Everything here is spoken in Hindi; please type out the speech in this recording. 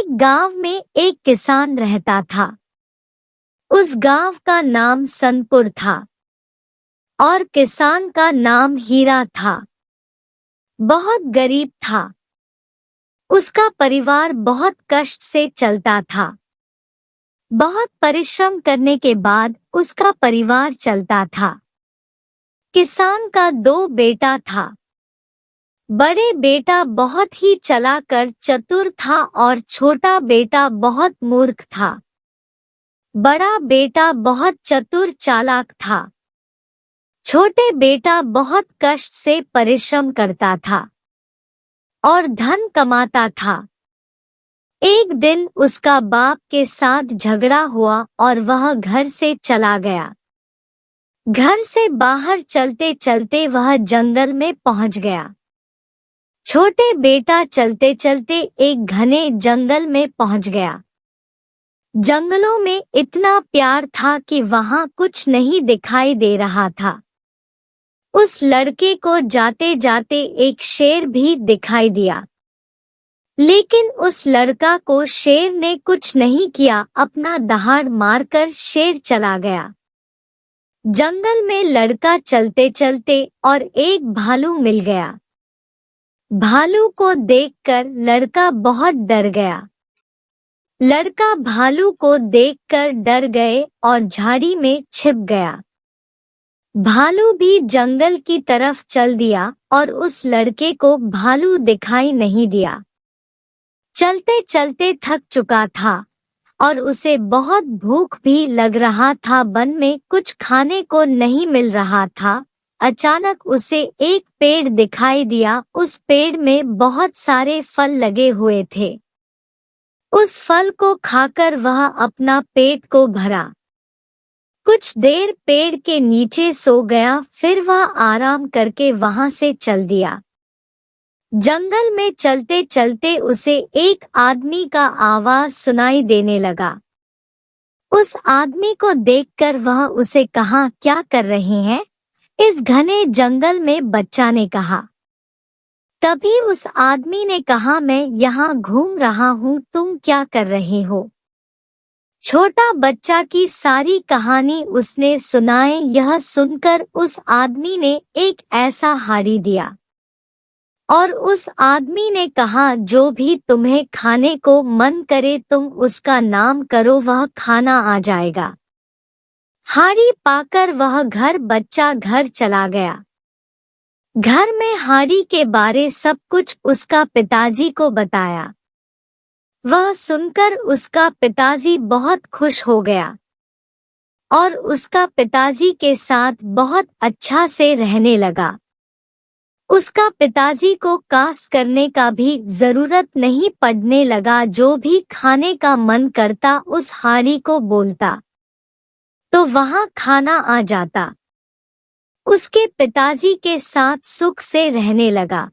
एक गांव में एक किसान रहता था। उस गांव का नाम सनपुर था और किसान का नाम हीरा था। बहुत गरीब था। उसका परिवार बहुत कष्ट से चलता था। बहुत परिश्रम करने के बाद उसका परिवार चलता था। किसान का 2 बेटा था। बड़े बेटा बहुत ही चालाक चतुर था और छोटा बेटा बहुत मूर्ख था। बड़ा बेटा बहुत चतुर चालाक था। छोटे बेटा बहुत कष्ट से परिश्रम करता था और धन कमाता था। एक दिन उसका बाप के साथ झगड़ा हुआ और वह घर से चला गया। घर से बाहर चलते चलते वह जंगल में पहुंच गया। छोटे बेटा चलते चलते एक घने जंगल में पहुंच गया। जंगलों में इतना प्यार था कि वहां कुछ नहीं दिखाई दे रहा था। उस लड़के को जाते जाते एक शेर भी दिखाई दिया, लेकिन उस लड़का को शेर ने कुछ नहीं किया। अपना दहाड़ मारकर शेर चला गया। जंगल में लड़का चलते चलते और एक भालू मिल गया। भालू को देखकर लड़का बहुत डर गया। लड़का भालू को देखकर डर गए और झाड़ी में छिप गया। भालू भी जंगल की तरफ चल दिया और उस लड़के को भालू दिखाई नहीं दिया। चलते चलते थक चुका था और उसे बहुत भूख भी लग रहा था। वन में कुछ खाने को नहीं मिल रहा था। अचानक उसे एक पेड़ दिखाई दिया। उस पेड़ में बहुत सारे फल लगे हुए थे। उस फल को खाकर वह अपना पेट को भरा। कुछ देर पेड़ के नीचे सो गया, फिर वह आराम करके वहां से चल दिया। जंगल में चलते चलते उसे एक आदमी का आवाज सुनाई देने लगा। उस आदमी को देखकर वह उसे कहा, क्या कर रहे हैं इस घने जंगल में? बच्चा ने कहा। तभी उस आदमी ने कहा, मैं यहाँ घूम रहा हूँ, तुम क्या कर रहे हो? छोटा बच्चा की सारी कहानी उसने सुनाई। यह सुनकर उस आदमी ने एक ऐसा हाड़ी दिया और उस आदमी ने कहा, जो भी तुम्हें खाने को मन करे तुम उसका नाम करो, वह खाना आ जाएगा। हाड़ी पाकर वह बच्चा घर चला गया। घर में हाड़ी के बारे सब कुछ उसका पिताजी को बताया। वह सुनकर उसका पिताजी बहुत खुश हो गया और उसका पिताजी के साथ बहुत अच्छा से रहने लगा। उसका पिताजी को कास्ट करने का भी जरूरत नहीं पड़ने लगा। जो भी खाने का मन करता उस हाड़ी को बोलता तो वहां खाना आ जाता। उसके पिताजी के साथ सुख से रहने लगा।